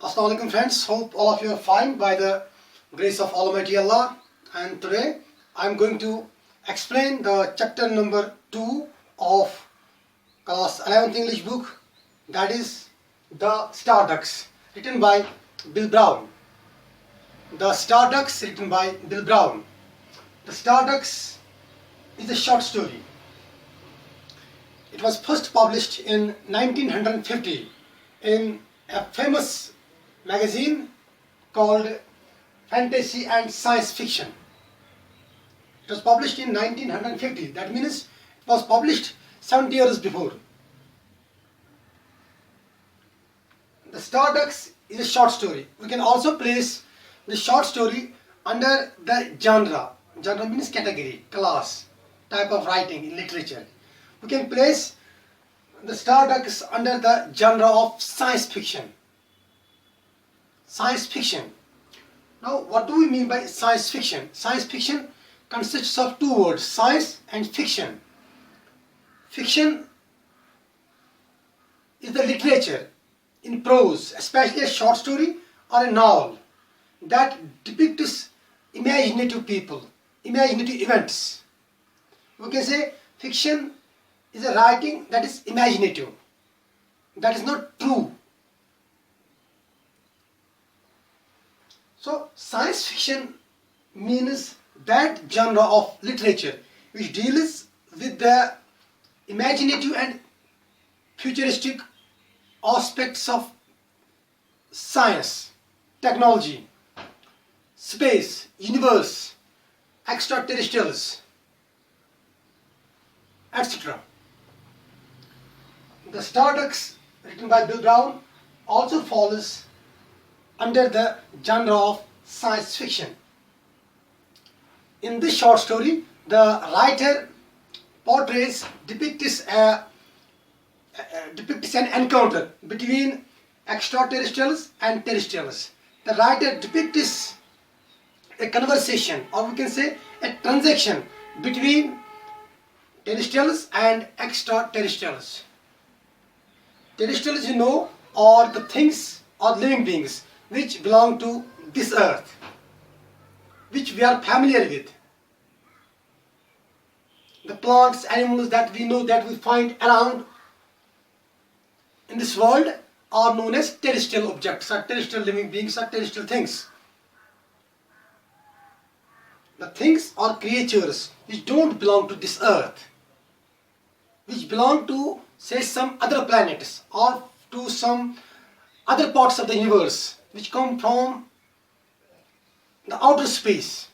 Assalamu alaikum friends, hope all of you are fine by the grace of Almighty Allah, and today I am going to explain the chapter number 2 of class 11th English book, that is The Star Ducks, written by Bill Brown. The Star Ducks, written by Bill Brown. The Star Ducks is a short story. It was first published in 1950 in a famous magazine called Fantasy and Science Fiction. It was published in 1950. That means it was published 70 years before. The Star Ducks is a short story. We can also place the short story under the genre. Genre means category, class, type of writing in literature. We can place the Star Ducks under the genre of science fiction. Science fiction. Now, what do we mean by science fiction? Science fiction consists of two words, science and fiction. Fiction is the literature in prose, especially a short story or a novel, that depicts imaginative people, imaginative events. We can say fiction is a writing that is imaginative, that is not true. So science fiction means that genre of literature which deals with the imaginative and futuristic aspects of science, technology, space, universe, extraterrestrials, etc. The Star Ducks, written by Bill Brown, also falls under the genre of science fiction. In this short story, the writer depicts an encounter between extraterrestrials and terrestrials. The writer depicts a conversation, or we can say a transaction between terrestrials and extraterrestrials. Terrestrials, are the things or living beings which belong to this earth, which we are familiar with. The plants, animals that we know, that we find around in this world, are known as terrestrial objects, or terrestrial living beings, or terrestrial things. The things or creatures which don't belong to this earth, which belong to, say, some other planets or to some other parts of the universe, which come from the outer space,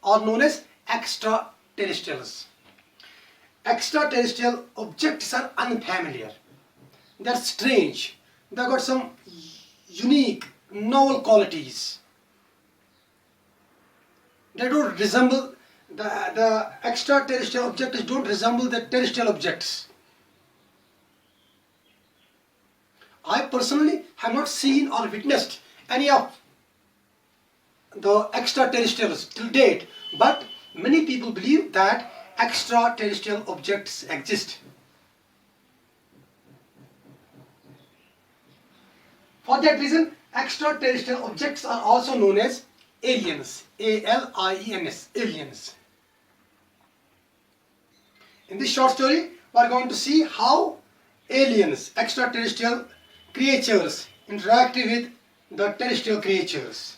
are known as extraterrestrials. Extraterrestrial objects are unfamiliar. They are strange. They have got some unique, novel qualities. They don't resemble, the extraterrestrial objects don't resemble the terrestrial objects. I personally have not seen or witnessed any of the extraterrestrials till date, but many people believe that extraterrestrial objects exist. For that reason, extraterrestrial objects are also known as aliens. A-L-I-E-N-S, aliens. In this short story, we are going to see how aliens, extraterrestrial creatures, interact with the terrestrial creatures.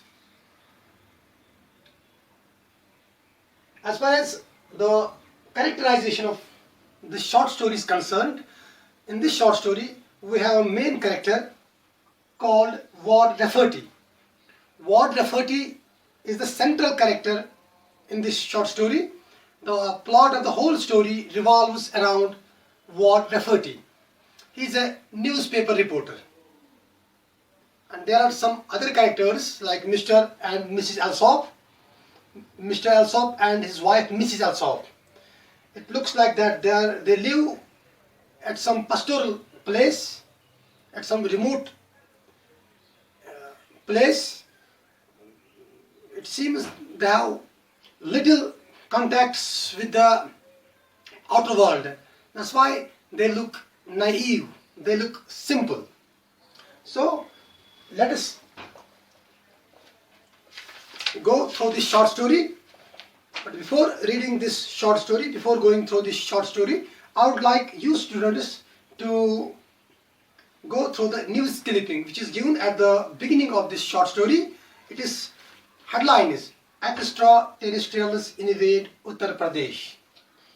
As far as the characterization of the short story is concerned, in this short story we have a main character called Ward Rafferty. Ward Rafferty is the central character in this short story. The plot of the whole story revolves around Ward Rafferty. He is a newspaper reporter. And there are some other characters like Mr. and Mrs. Alsop. Mr. Alsop and his wife Mrs. Alsop. It looks like that they live at some pastoral place, at some remote place. It seems they have little contacts with the outer world. That's why they look naive, they look simple. So let us go through this short story. But before reading this short story, before going through this short story, I would like you students to go through the news clipping which is given at the beginning of this short story. It is headline is Extraterrestrials Invade Uttar Pradesh.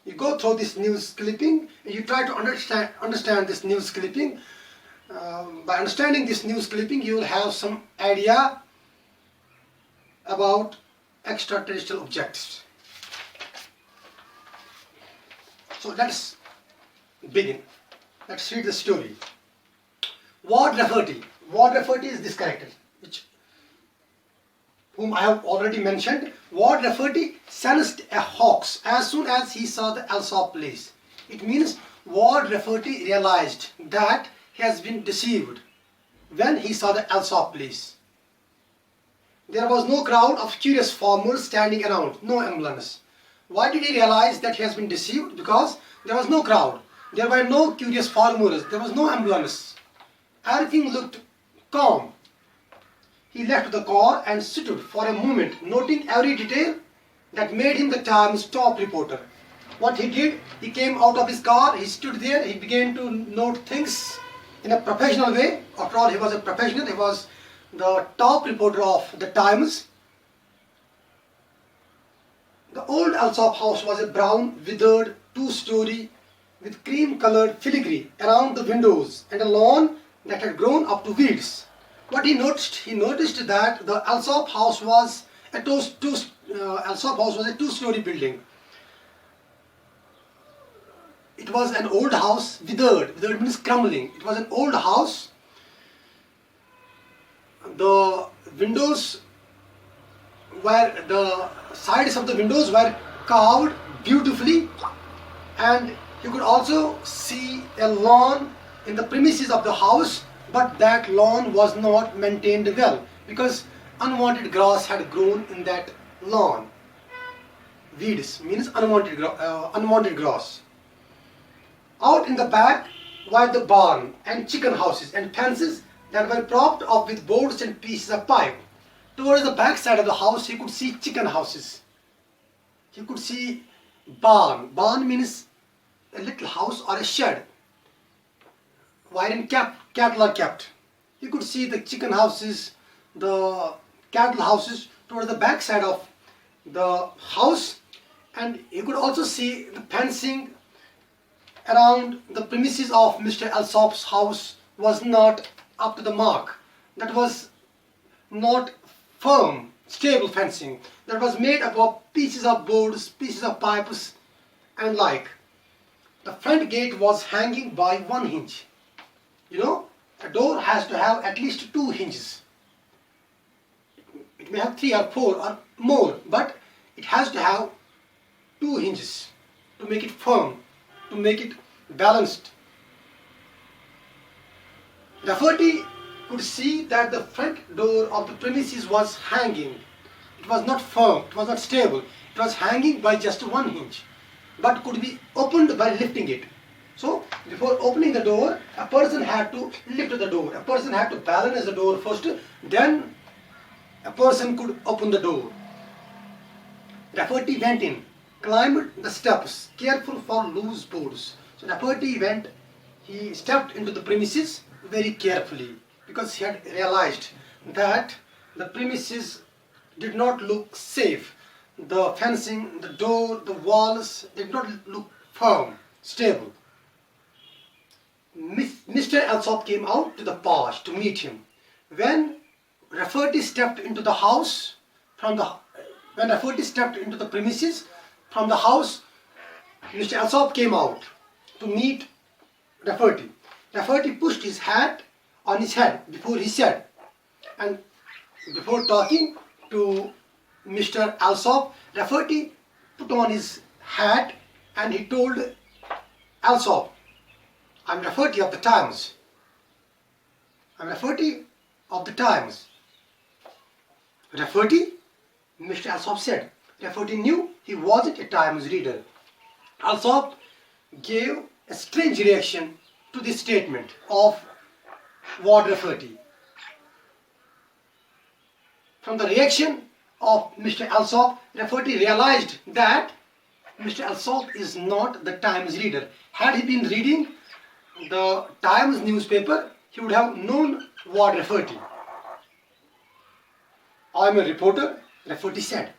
You go through this news clipping and you try to understand this news clipping. By understanding this news clipping, you will have some idea about extraterrestrial objects. So let's begin. Let's read the story. Ward Rafferty. Ward Rafferty is this character, whom I have already mentioned. Ward Rafferty sensed a hoax as soon as he saw the Alsop place. It means Ward Rafferty realized that he has been deceived when he saw the Alsop place. There was no crowd of curious farmers standing around, no ambulance. Why did he realize that he has been deceived? Because there was no crowd, there were no curious farmers, there was no ambulance. Everything looked calm. He left the car and stood for a moment, noting every detail that made him the Times top reporter. What he did, he came out of his car, he stood there, he began to note things in a professional way. After all, he was a professional, he was the top reporter of the Times. The old Alsop house was a brown, withered, two-story with cream-colored filigree around the windows and a lawn that had grown up to weeds. What he noticed that the Alsop house was a two-story building. It was an old house, withered. Withered means crumbling. It was an old house. The windows were, the sides of the windows were carved beautifully, and you could also see a lawn in the premises of the house, but that lawn was not maintained well because unwanted grass had grown in that lawn. Weeds means unwanted grass. Out in the back were the barn and chicken houses and fences that were propped up with boards and pieces of pipe. Towards the back side of the house, you could see chicken houses. You could see barn. Barn means a little house or a shed wherein cattle are kept. You could see the chicken houses, the cattle houses towards the back side of the house, and you could also see the fencing around the premises of Mr. Alsop's house was not up to the mark. That was not firm, stable fencing. That was made up of pieces of boards, pieces of pipes and like. The front gate was hanging by one hinge. You know, a door has to have at least 2 hinges. It may have 3 or 4 or more, but it has to have 2 hinges to make it firm, to make it balanced. Rafferty could see that the front door of the premises was hanging. It was not firm, it was not stable. It was hanging by just 1 hinge, but could be opened by lifting it. So, before opening the door, a person had to lift the door. A person had to balance the door first, then a person could open the door. Rafferty went in, climbed the steps, careful for loose boards. So Rafferty went, he stepped into the premises very carefully because he had realized that the premises did not look safe. The fencing, the door, the walls did not look firm, stable. Mr. Alsop came out to the porch to meet him. When Rafferty stepped into the house, when Rafferty stepped into the premises from the house, Mr. Alsop came out to meet Rafferty. Rafferty pushed his hat on his head before he said, and before talking to Mr. Alsop, Rafferty put on his hat and he told Alsop, "I'm Rafferty of the Times. I'm Rafferty of the Times." Rafferty? Mr. Alsop said. Rafferty knew he wasn't a Times reader. Alsop gave a strange reaction to this statement of Ward Rafferty. From the reaction, of Mr. Alsop, Rafferty realized that Mr. Alsop is not the Times reader. Had he been reading the Times newspaper, he would have known what Rafferty. I'm a reporter, Rafferty said.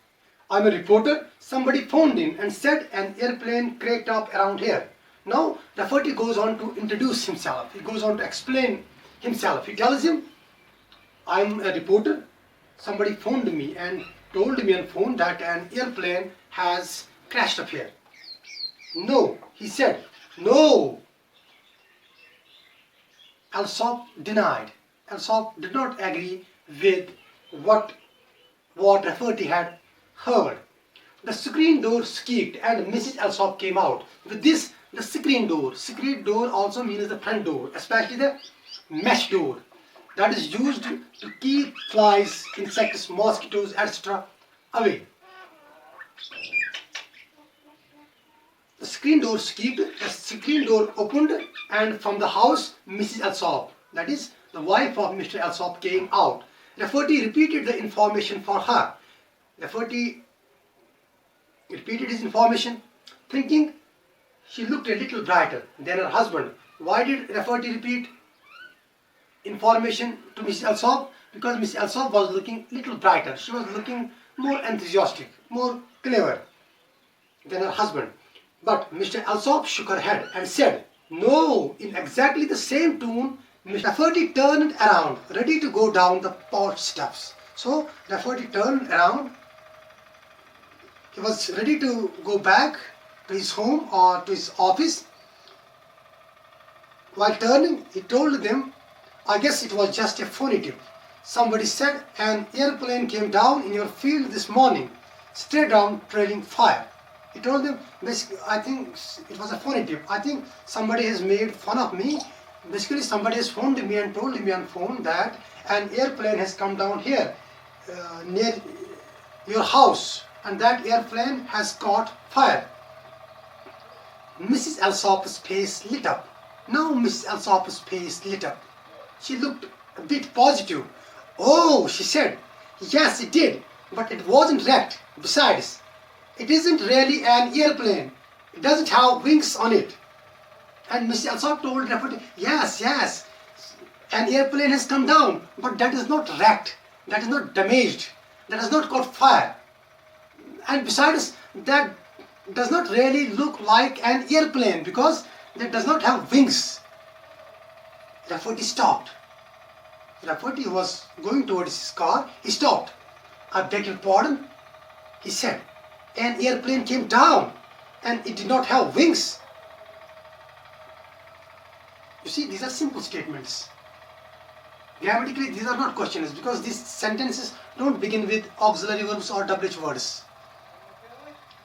I'm a reporter. Somebody phoned in and said an airplane cracked up around here. Now, Rafferty goes on to introduce himself. He goes on to explain himself. He tells him, I'm a reporter. Somebody phoned me and told me on phone that an airplane has crashed up here. No, he said. No. Alsop denied. Alsop did not agree with what Rafferty had heard. The screen door squeaked and Mrs. Alsop came out. With this, the screen door also means the front door, especially the mesh door that is used to keep flies, insects, mosquitoes, etc. away. The screen door squeaked, the screen door opened, and from the house, Mrs. Alsop, that is the wife of Mr. Alsop, came out. Rafferty repeated the information for her. Rafferty repeated his information, thinking she looked a little brighter than her husband. Why did Rafferty repeat information to Mrs. Alsop? Because Mrs. Alsop was looking a little brighter. She was looking more enthusiastic, more clever than her husband. But Mr. Alsop shook her head and said, no, in exactly the same tone. Mr. Rafferty turned around, ready to go down the porch steps. So Rafferty turned around. He was ready to go back to his home or to his office. While turning, he told them, I guess it was just a phony tip. Somebody said an airplane came down in your field this morning, straight down trailing fire. He told them, basically, I think it was a phony tip. I think somebody has made fun of me. Basically, somebody has phoned me and told me on phone that an airplane has come down here near your house, and that airplane has caught fire. Mrs. Alsop's face lit up. Now Mrs. Alsop's face lit up. She looked a bit positive. Oh, she said, yes, it did, but it wasn't wrecked. Besides, it isn't really an airplane. It doesn't have wings on it. And Mrs. Alsop told Rafferty, yes, an airplane has come down, but that is not wrecked, that is not damaged, that has not caught fire. And besides, that does not really look like an airplane because that does not have wings. Rafferty stopped. Rafferty was going towards his car. He stopped. I beg your pardon, he said. An airplane came down and it did not have wings. You see, these are simple statements. Grammatically, these are not questions because these sentences don't begin with auxiliary verbs or WH words.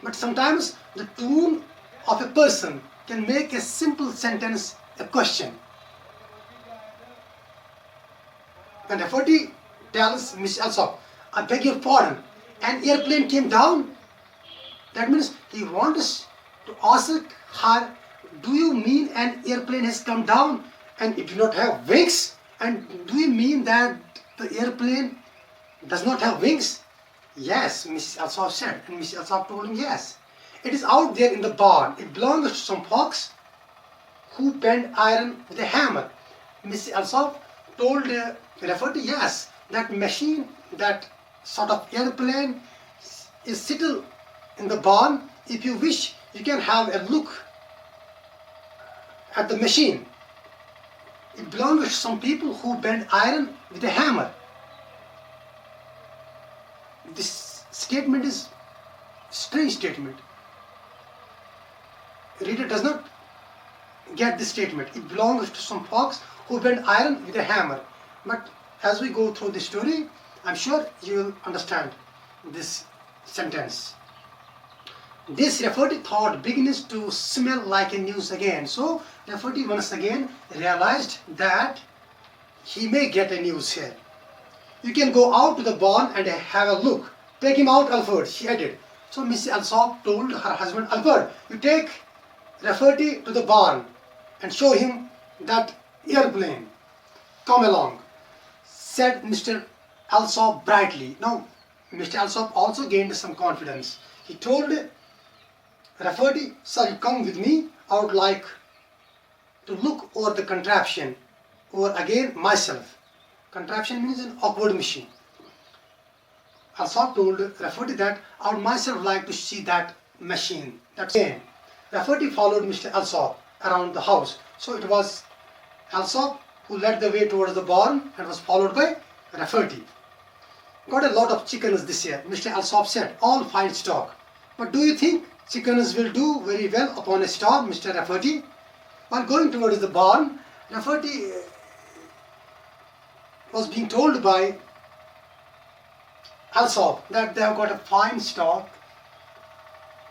But sometimes the tone of a person can make a simple sentence a question. When Rafferty tells Miss Alsop, I beg your pardon, an airplane came down, that means he wants to ask her, do you mean an airplane has come down and it did not have wings? And do you mean that the airplane does not have wings? Yes, Mrs. Alsop said, and Mrs. Alsop told him yes. It is out there in the barn. It belongs to some folks who bend iron with a hammer. Mrs. Alsop told Rafferty, yes, that machine, that sort of airplane is settled in the barn. If you wish, you can have a look at the machine. It belongs to some people who bend iron with a hammer. This statement is a strange statement. The reader does not get this statement. It belongs to some folks who bend iron with a hammer. But as we go through the story, I'm sure you will understand this sentence. This Rafferty thought begins to smell like a news again. So Rafferty once again realized that he may get a news here. You can go out to the barn and have a look. Take him out, Alfred, she added. So Mrs. Alsop told her husband, Alfred, you take Rafferty to the barn and show him that airplane. Come along, said Mr. Alsop brightly. Now, Mr. Alsop also gained some confidence. He told Rafferty, "Sir, you come with me. I would like to look over the contraption, over again myself." Contraption means an awkward machine. Alsop told Rafferty that I would myself like to see that machine. That's again. Rafferty followed Mr. Alsop around the house. So it was Alsop who led the way towards the barn and was followed by Rafferty. "Got a lot of chickens this year," Mr. Alsop said. "All fine stock. But do you think chickens will do very well upon a star, Mr. Rafferty?" While going towards the barn, Rafferty was being told by Alsop that they have got a fine stock,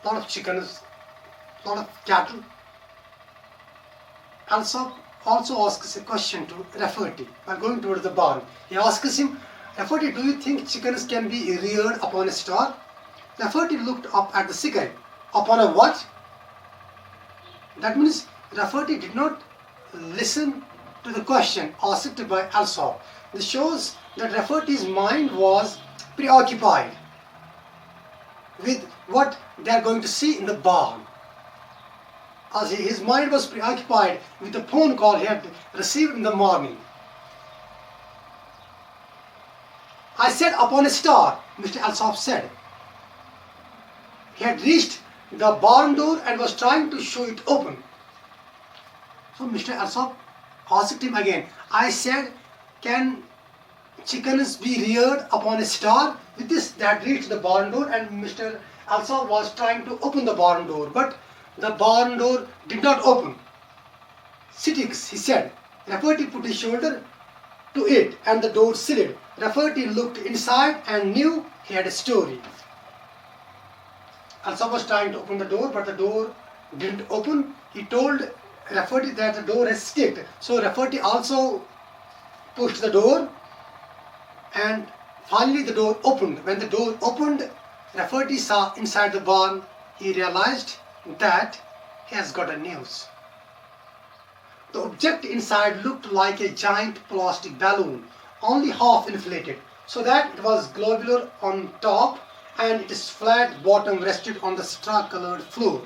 lot of chickens, lot of cattle. Alsop also asks a question to Rafferty while going towards the barn. He asks him, "Rafferty, do you think chickens can be reared upon a star?" Rafferty looked up at the sky. "Upon a what?" That means Rafferty did not listen to the question asked by Alsop. This shows that Rafferty's mind was preoccupied with what they are going to see in the barn. As his mind was preoccupied with the phone call he had received in the morning. "I said upon a star," Mr. Alsop said. He had reached the barn door and was trying to show it open. So Mr. Alsop asked him again, "I said, can chickens be reared upon a star?" With this, they had reached the barn door and Mr. Alsop was trying to open the barn door, but the barn door did not open. "Sitix," he said. Rafferty put his shoulder to it and the door slid. Rafferty looked inside and knew he had a story. Alsop was trying to open the door, but the door didn't open. He told Rafferty that the door has sticked. So Rafferty also pushed the door and finally the door opened. When the door opened, Rafferty saw inside the barn. He realized that he has got a news. The object inside looked like a giant plastic balloon, only half inflated, so that it was globular on top and its flat bottom rested on the straw-colored floor.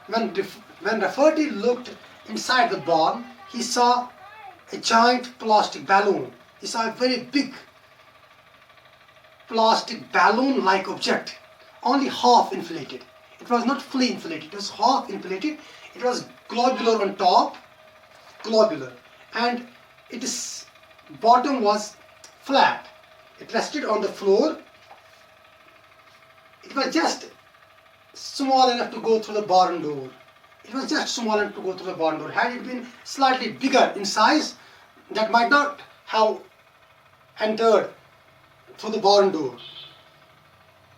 When Rafferty looked inside the barn, he saw a giant plastic balloon. He saw a very big plastic balloon-like object, only half inflated. It was not fully inflated, it was half inflated. It was globular on top, globular, and its bottom was flat. It rested on the floor. It was just small enough to go through the barn door. It was just small enough to go through the barn door. Had it been slightly bigger in size, that might not have entered through the barn door.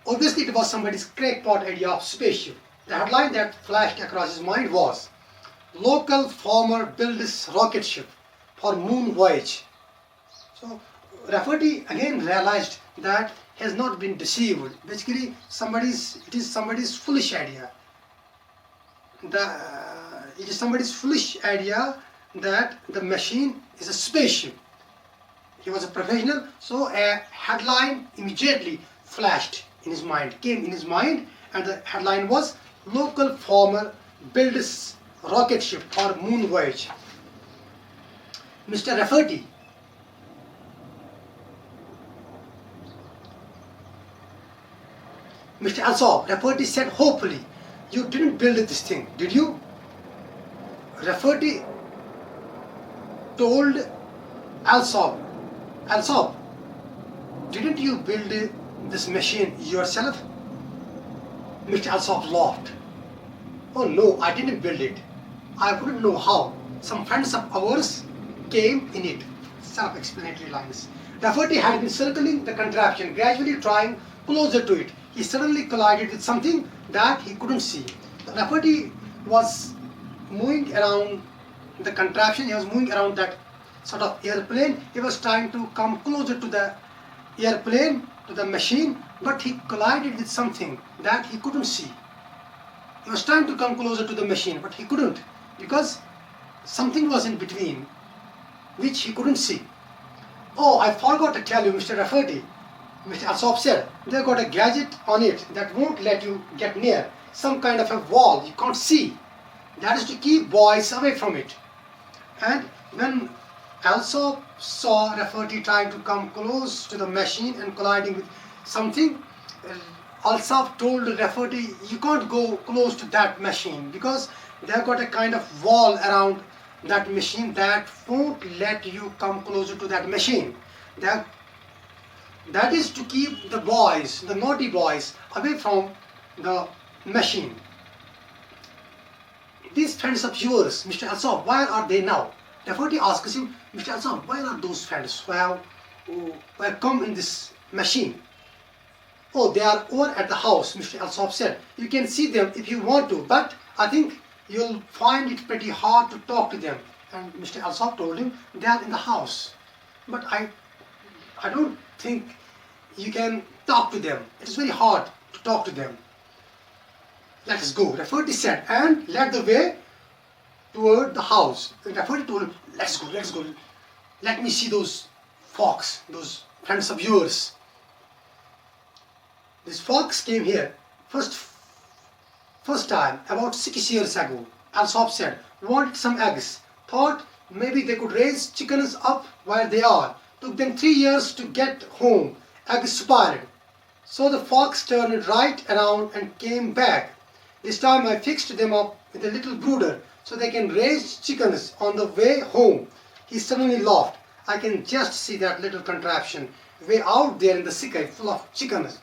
Obviously, it was somebody's crackpot idea of spaceship. The headline that flashed across his mind was, "Local farmer builds rocket ship for moon voyage." So Rafferty again realized that he has not been deceived. Basically, it is somebody's foolish idea. It is somebody's foolish idea that the machine is a spaceship. He was a professional, so a headline immediately flashed in his mind, came in his mind, and the headline was, "Local farmer builds rocket ship for moon voyage." Mr. Rafferty, Mr. Alsop, Rafferty said hopefully, "You didn't build this thing, did you?" Rafferty told Alsop, "Alsop, didn't you build this machine yourself?" Mr. Alsop laughed. "Oh no, I didn't build it. I wouldn't know how. Some friends of ours came in it." Self-explanatory lines. Rafferty had been circling the contraption, gradually drawing closer to it. He suddenly collided with something that he couldn't see. Rafferty was moving around the contraption. He was moving around that sort of airplane. He was trying to come closer to the airplane, to the machine, but he collided with something that he couldn't see. He was trying to come closer to the machine, but he couldn't, because something was in between, which he couldn't see. "Oh, I forgot to tell you, Mr. Rafferty. Mr. Alsop said, they got a gadget on it that won't let you get near. Some kind of a wall you can't see. That is to keep boys away from it. And when Alsop saw Rafferty trying to come close to the machine and colliding with something, Alsop told Rafferty, you can't go close to that machine because they've got a kind of wall around that machine that won't let you come closer to that machine. That is to keep the boys, the naughty boys, away from the machine. These friends of yours, Mr. Alsop, where are they now? Rafferty asks him, Mr. Alsop, where are those friends who have come in this machine? Oh, they are over at the house, Mr. Alsop said. You can see them if you want to, but I think you'll find it pretty hard to talk to them. And Mr. Alsop told him, they are in the house. But I don't think you can talk to them. It is very hard to talk to them. Let us go, Rafferty said, and led the way toward the house. And Rafferty told him, let's go. Let me see those fox, those friends of yours. This fox came here first time about 6 years ago. Alsop said, wanted some eggs. Thought maybe they could raise chickens up where they are. Took them 3 years to get home. Eggs spoiled. So the fox turned right around and came back. This time I fixed them up with a little brooder so they can raise chickens on the way home. He suddenly laughed. I can just see that little contraption way out there in the sky full of chickens.